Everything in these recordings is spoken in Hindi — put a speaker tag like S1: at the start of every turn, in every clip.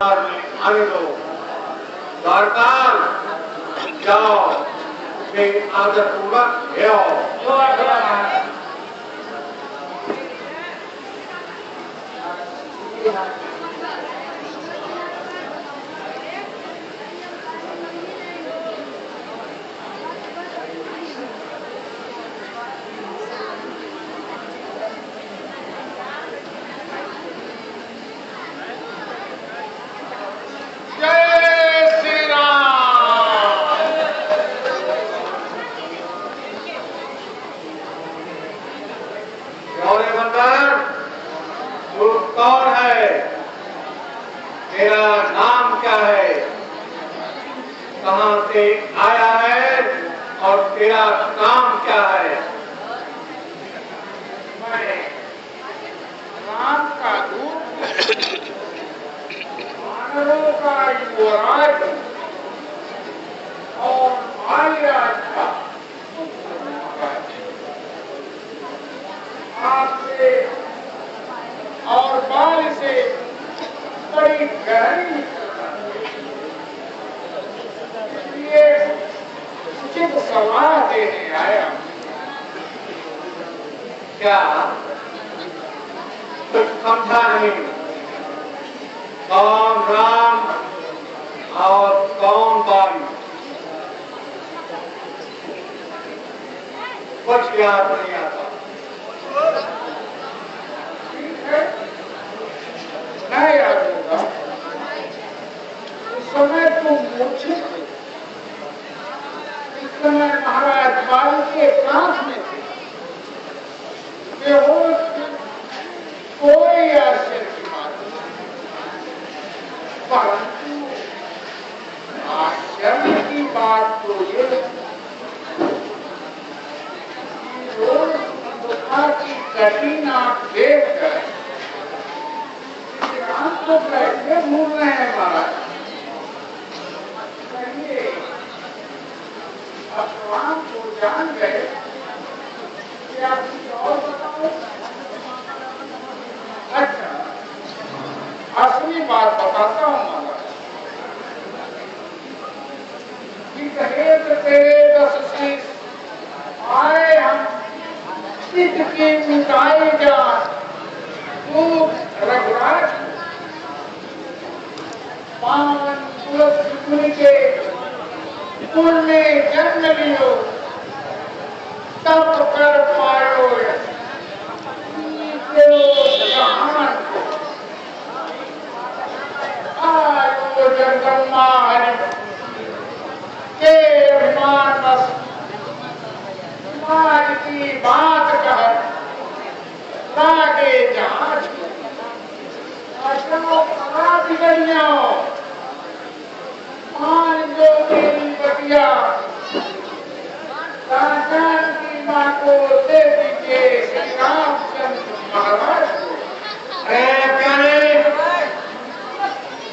S1: आने दो। द्वारका जाओ, मेरी आदर पूर्वक ले आओ। तू कौन है? तेरा नाम क्या है? कहां से आया है और तेरा काम क्या है?
S2: मैं राम का दूत, मानवों का युवराज और बालराज का आपसे और बाल से बड़ी गहरी इसलिए उचित सलाह देने आया।
S1: क्या कुछ समझा नहीं? कौन राम और कौन बाली? कुछ याद नहीं आता।
S2: ठीक है, मैं याद होगा। उस समय तुम मूर्छित थे, इस समय महाराज बाल के साथ में थे, बेहोश थे, कोई आश्चर्य की बात नहीं। परंतु आश्चर्य की बात तो ये है कि रोज बुद्धा की कठिन आंख देखकर राम को कैसे भूल रहे हैं महाराज? कहिए, अब राम को जान गए, क्या कुछ और बताओ? अच्छा, असली बात बताता हूँ महाराज। कि कहेत तेरे दस शीश आए हम पित की मिटाई जान, तू रघुराज पावन तुलसी मुनि के कुल में जन्म लियो, तप कर पायो जहान को। आयो जगदम्बा हरि के अभिमान बस समाज की बात कह लागे जहाज को। मान जो मेरी बतिया, राजन की माँ को दे दीजिए श्री रामचंद्र महाराज को।
S1: अरे प्यारे,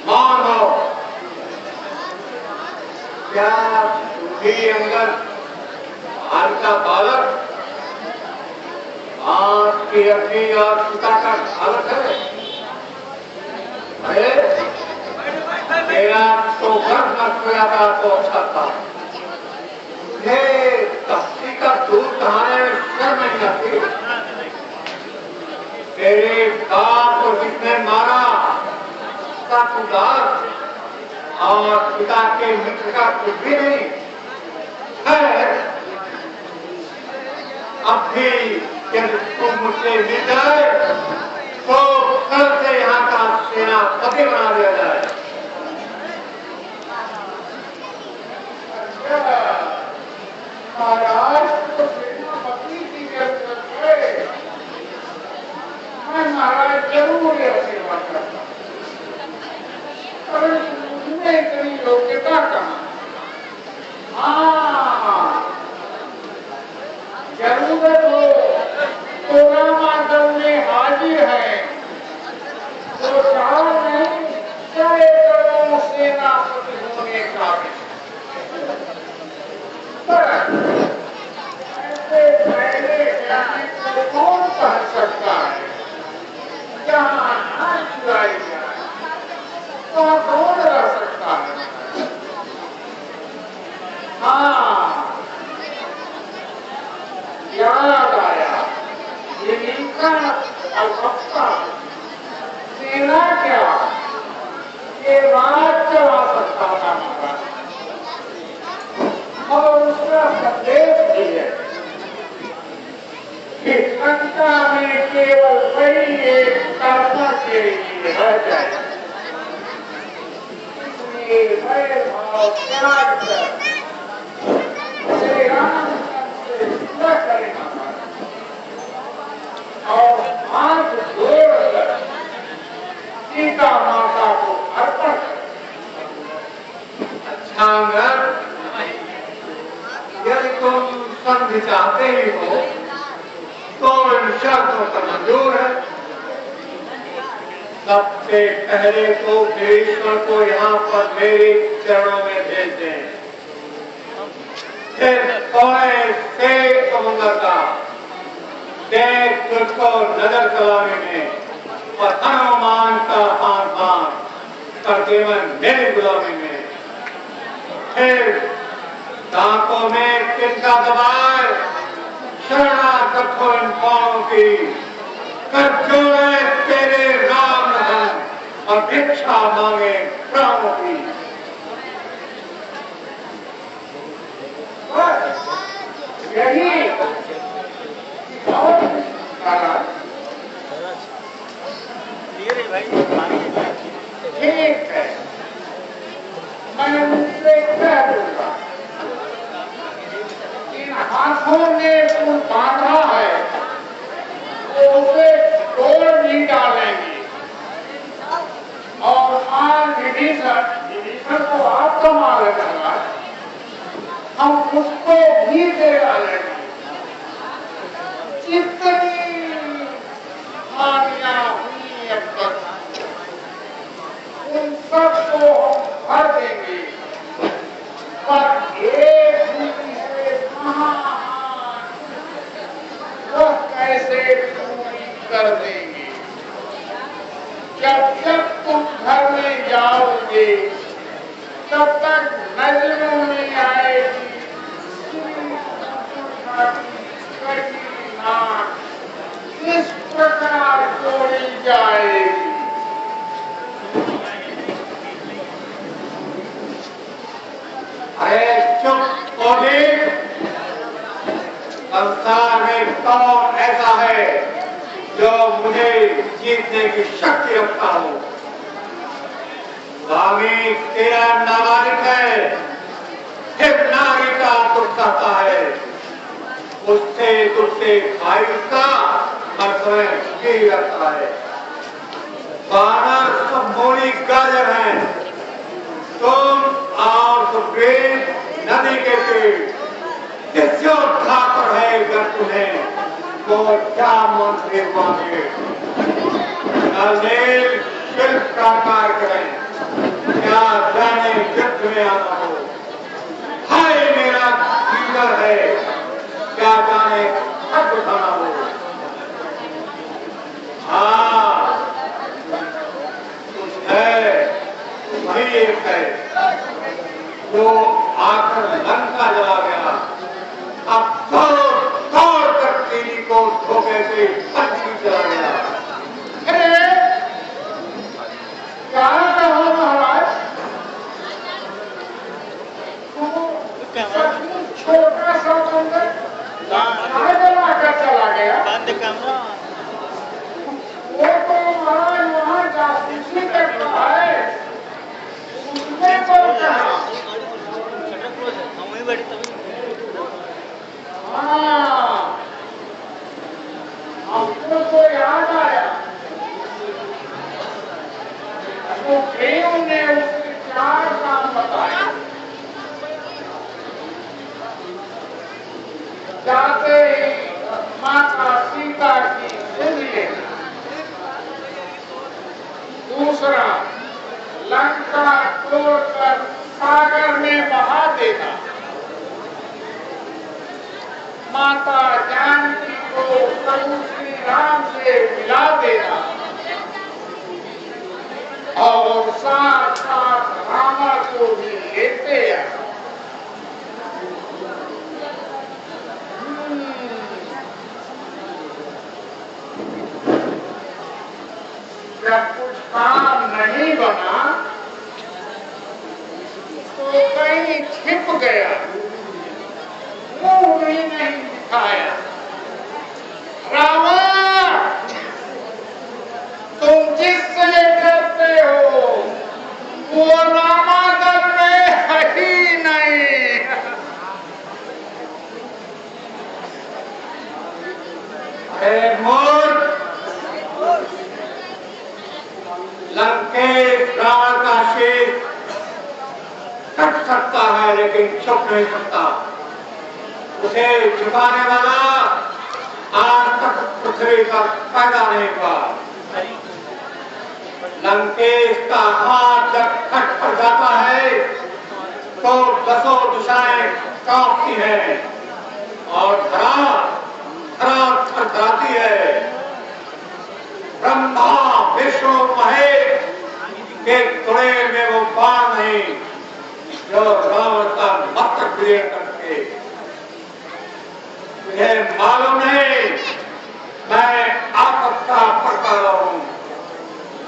S1: मौन हो। क्या तुम्ही अंदर बाल का बालक आपकी अपनी और पिता का बालक है? अरे मेरा तो घर न खोया था तो अच्छा था। ये तख्ती का दूध कहाने में शर्म नहीं आती? तेरे बाप को जिसने मारा उसका उदार और पिता के मित्र का कुछ भी नहीं है। अब भी यदि तुम मुझसे मिल जाए तो कल से यहाँ का सेनापति बना दिया जाए।
S2: महाराज को सेनापति की जरूरत है। मैं महाराज जरूर यह सेवा करता, परंतु मुझमें इतनी योग्यता कहाँ? हाँ, जरूरत हो तो रामादल में हाजिर है, तो चार नहीं चाहे करोड़ सेनापति होने का भी। ऐसे पहले जाने को कौन कह सकता है? जहाँ हाथ चुराई जाए तो लंका में केवल वही एक कर्म के लिए रह जाए। इसलिए वैर भाव त्याग कर श्री रामचंद्र से विदा करना और हाथ जोड़कर सीता माता को अर्पण कर।
S1: अच्छा अंगद, यदि तुम संधि चाहते ही हो तो इन शर्तों पर मंजूर है। सबसे पहले तो भीष्म को यहाँ पर मेरे चरणों में भेज दें, फिर थोड़े से समुद्रता देख तुझको नजर चलाने में और हनुमान का हाथ कर देवन मेरी गुलामी में, फिर दांतों में चिंता दबाए शरणागत हो इन पाओं की, कर जोड़े तेरे राम धन और भिक्षा मांगे प्राणों की।
S2: यही ठीक है, मैं उनसे कह दूंगा। इन हाथों ने तू बांधा है तो उसे तोड़ भी डालेंगे और विभीषण को आप कमा लेगा, हम उसको भी दे डालेंगे। जितनी हानियां हुई अब तक उन सबको हम भर देंगे, पर एक दूसरी से महान वह कैसे पूरी कर देंगे। जब जब तुम घर में जाओगे तब तक नजरों में आएगी इस प्रकार जोड़ी जाएगी।
S1: अरे चुप हो देख, संसार में कौन ऐसा है जो मुझे जीतने की शक्ति रखता हो। स्वामी तेरा नाबालिग है, फिर नारी का दुख सहता है, उससे तुझसे भाई का हर समय यही रहता है। बानर सब मोरी गाजर हैं, तुम और सुग्रीव नदी के पेड़, किस योद्धा पर है अगर तुम्हें तो क्या मंत्री मांगे। नल शिल्प का कार्य करें, क्या जाने युद्ध में आना हो। हाय मेरा लीडर है, क्या जाने कब उठाना हो। हाँ कुछ है, वही एक है जो आकर लंका जला गया, अब दौड़ कर तेरी को धोखे से पंछी चला गया।
S2: अरे क्या कहो महाराज, छोटा सा बंदर जला कर चला गया। वो तो महाराज वहाँ जासूसी करता है, उसने पर कहा। हाँ, हमको तो याद आया, तो प्रेम ने उसके 4 काम बताए। जाते ही माता सीता की सुध लेना, दूसरा लंका तोड़कर सागर में बहा देना, माता जानकी को प्रभु श्री राम से मिला देना और साथ साथ रावण को भी लेते आना। जब कुछ काम नहीं बना तो कहीं छिप गया, मुंह भी नहीं दिखाया, रावण, तुम जिससे डरते हो वो रामादल में है ही नहीं।
S1: अरे मूर्ख, लंकेश रावण का शीश कट सकता है लेकिन छुप नहीं सकता। उसे छुपाने वाला आज तक पृथ्वी पर पैदा नहीं हुआ। लंकेश का हाथ जब कट पड़ जाता है तो दसों दिशाएं कांपती हैं और धरा थरथराती है। ब्रह्मा विष्णु महेश के तुड़े में वो बाण नहीं जो रावण का मस्तक ग्रहण करके। मुझे मालूम नहीं मैं आपका पड़ता हूं,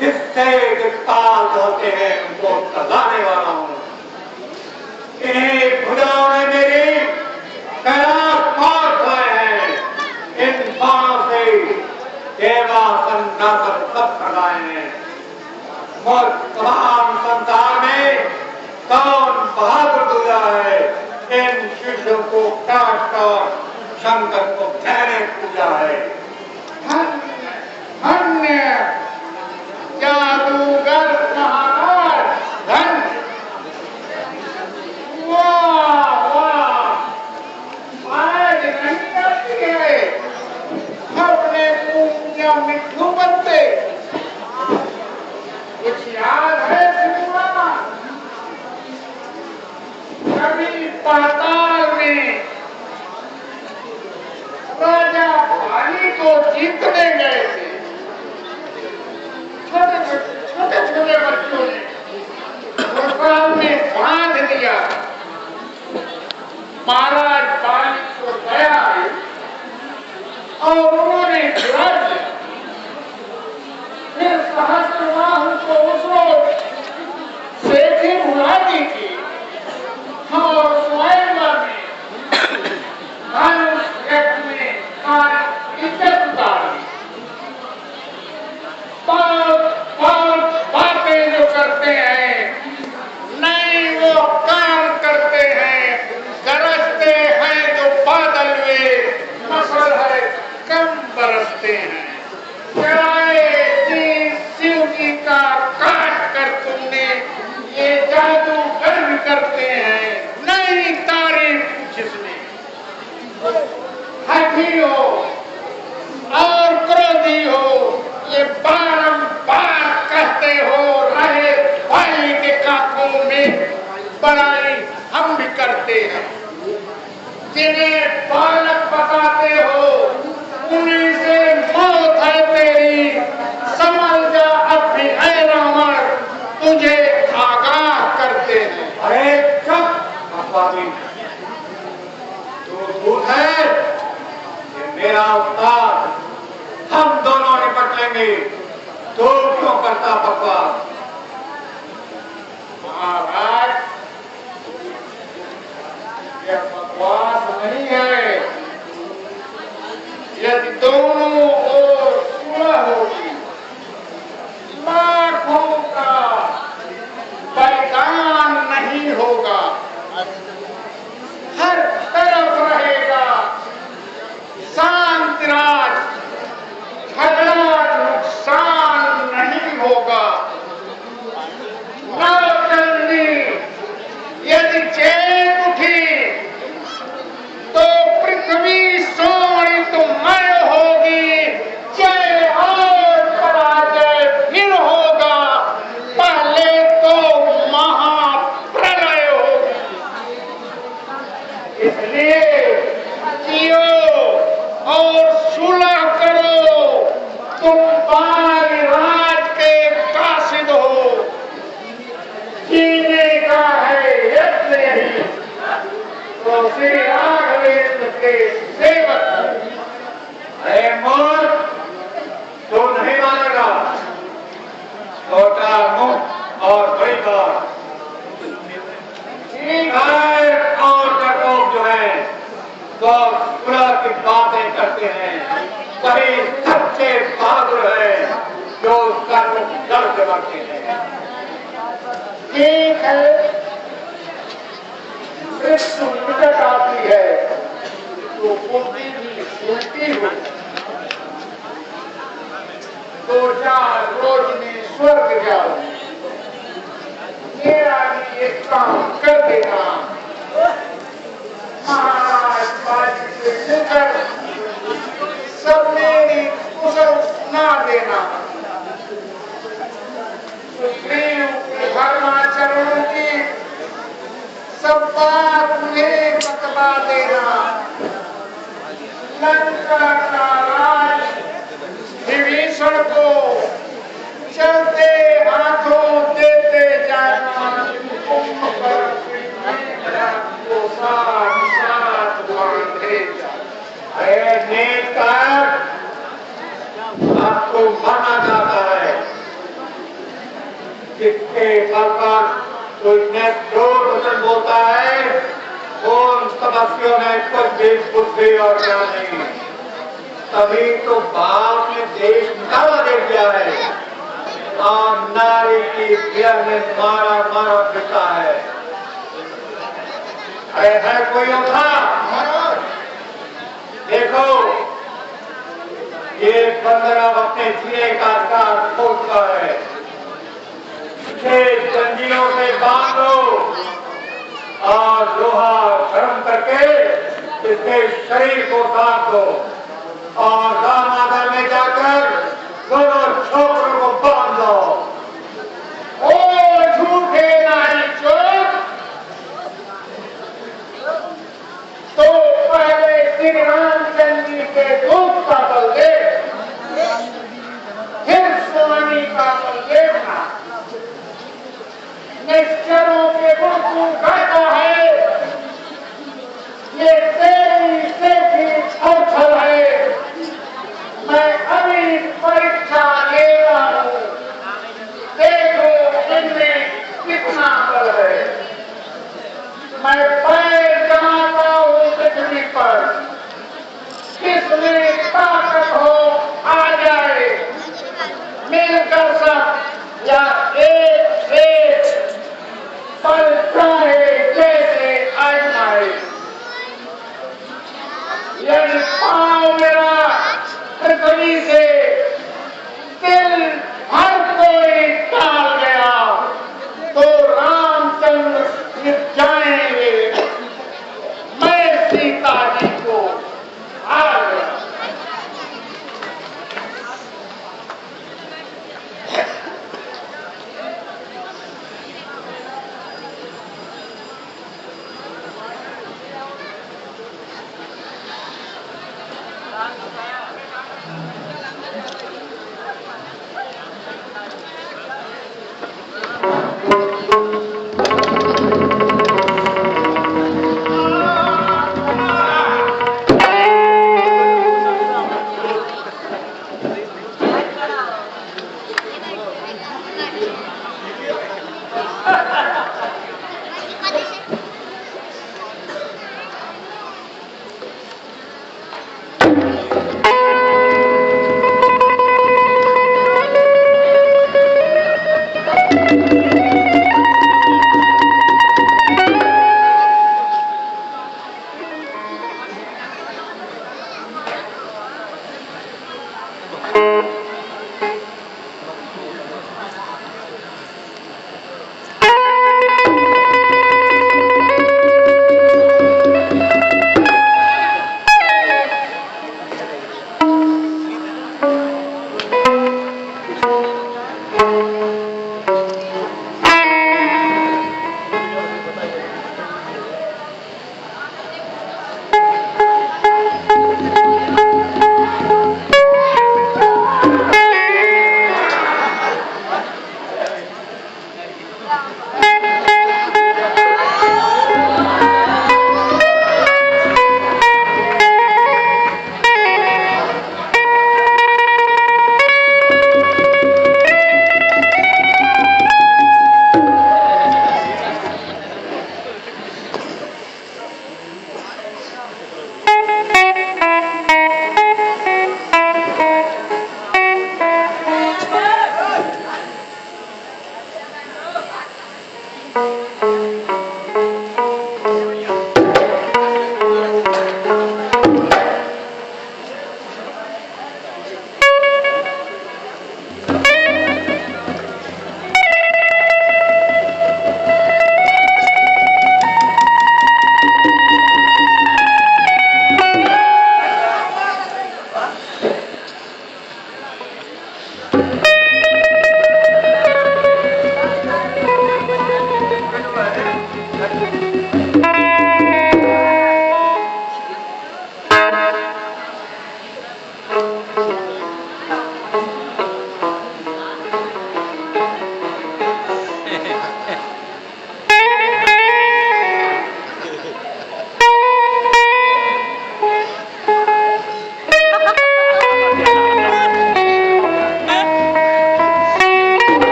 S1: जिससे ताल होते हैं उनको सजाने वाला हूं। इन्हीं भुजाओं ने मेरी कैलाश पार लाए हैं। इन बाणों से देवासन नासन सब कराए हैं। और तमाम संसार में कौन बहादुर दूजा है, इन शिष्यों को काट कर शंकर को मैंने पूजा है।
S2: धन्य धन्य जादूगर महाराज, धन्य। वाह वाह, आज नहीं आती है अपने पूजा मिठू बनते। कुछ याद है सिमुआ? कभी पाताल में राजा भाली को जीतने गए थे। छोटे छोटे बच्चों ने घुड़सवार में बांध दिया। महाराज बाली को दया आई और उन्होंने गिरा दिया। फिर सहस्त्रबाहु को उसको सेठी बुला दी थी और स्वयंवर में धनुष यज्ञ में इज्जत उतारी। बहुत बातें जो करते हैं नहीं वो काम करते हैं। गरजते हैं जो बादल वे, फसल है कम बरसते हैं। शिव जी का काट कर तुमने ये जादूगर भी करते हैं, नहीं तारीफ जिसने। हठी हो और क्रोधी हो, ये बारंबार कहते हो रहे भाई के काकों में बड़ाई हम भी करते हैं। जिन्हें बालक बताते हो उन्हीं से मौत है तेरी। समझ जा अब भी है रावण, तुझे आगाह करते हैं।
S1: अरे चुप भगवानी, तू भूत है, ये मेरा उस्ताद, हम दोनों निपट लेंगे। तू क्यों करता बकवास?
S2: महाराज यह बकवास नहीं है। यदि दोनों ओर सुलह होगी, लाखों का बलिदान नहीं होगा। हर तरफ रहेगा शांति राज, झगड़ा नुकसान नहीं होगा। नौकरनी यदि चेत उठी तो पृथ्वी सोनी तो मय होगी। जय और पराजय फिर होगा, पहले तो महाप्रलय होगी। इसलिए जियो और सुलह करो। तुम बाल राज के कासिद हो, जीने का है यत्न यही तो श्री राघवेंद्र के सेवक।
S1: अरे मूर्ख, तू नहीं मानेगा। छोटा मुंह और बड़ी बात। गाय और डरपोक जो है तो सुलह की बातें करते हैं वही सच्चे बहादुर हैं जो कर्म करके मरते हैं।
S2: ठीक है, मृत्यु निकट आती है तो उल्टी भी उल्टी हो, 2-4 रोज में स्वर्ग जाओ। मेरा भी एक काम कर देना, महाराज बाजी से मिलकर सब मेरी कुशल सुना देना। सुग्रीव के धर्माचरणों की सब बात उन्हें बतला देना। लंका का राज विभीषण को चलते हाथों देते जाना, कुंभ पर को साथ साथ बांधे जाना।
S1: नेकर आपको माना जाता है जिसके बल पर कोई जोर वचन बोलता है, उन समस्याओं में कुछ भी बुद्धि और ज्ञान नहीं। तभी तो बाप ने देश निकाला दे दिया है और नारी की प्रिया में मारा मारा फिरता है। अरे है कोई उठा देखो, ये बंदर अब अपने जीने का अधिकार खोजता है। इसे जंजीरों से बांध लो और लोहा गर्म करके इसके शरीर को काट दो और रामादा में जाकर दोनों छोकरों को बांध दो।
S2: ओ झूठे नारी चोर, तो पहले श्री रामचंद्र जी के दूत का बल दे, फिर स्वामी का बल देखना। निश्चरों के गुण तू गाता है, ये तेरी सेठी छल है। मैं अभी परीक्षा लेता हूँ, देखो इनमें कितना बल है। मैं पैर जमाता हूँ पृथ्वी पर, किसमें ताकत हो आ जाए, मिलकर सब या एक एक पल चाहे जैसे आजमाए। यदि पाँव मेरा पृथ्वी से दिल हर कोई टाल गया तो रामचंद्र गिर जाएंगे।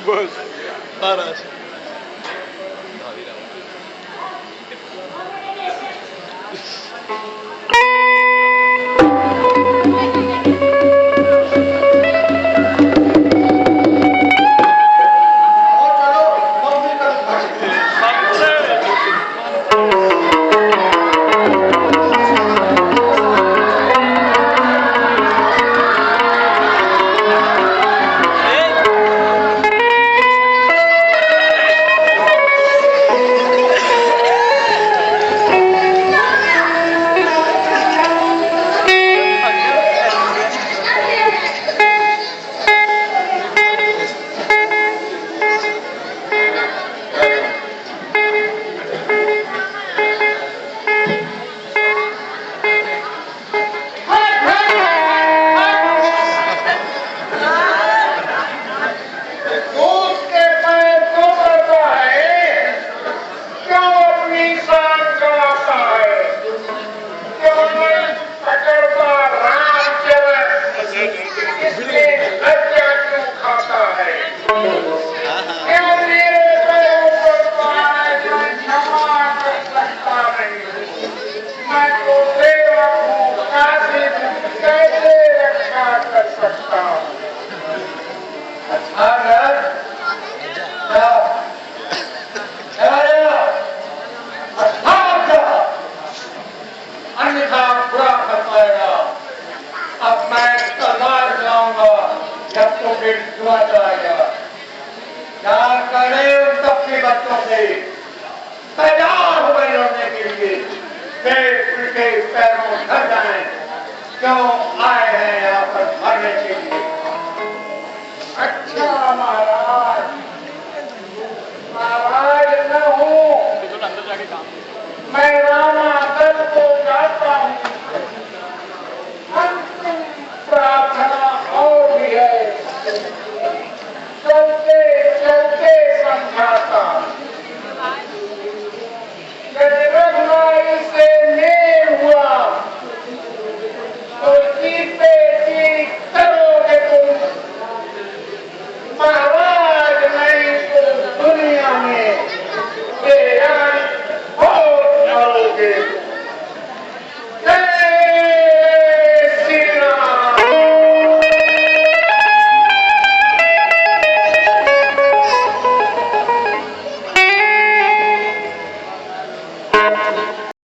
S3: बस महाराज
S1: चलो मम्मी का
S2: उसके पैर को करता है, क्यों अपनी शान गवाता है, क्यों नहीं पकड़ता राम चरण, इसलिए लज्जा क्यों खाता है, क्यों मेरे पैरों पर पाए जो क्षमा कर सकता नहीं, मैं तो सेवक हूँ, काशिद हूँ, कैसे रक्षा कर सकता हूँ।
S1: अन्यथा बुरा कर पाएगा। अब मैं तलवार चलाऊंगा जब तो फिर जुआ चलाएगा। प्यार करे उन सबके बच्चों से, तैयार हो गए लड़ने के लिए, वे उनके पैरों धर जाएं, क्यों आए हैं यहाँ पर मरने के लिए।
S2: अच्छा महाराज, महाराज न हूँ, मैं रामागढ़ को जाता हूँ,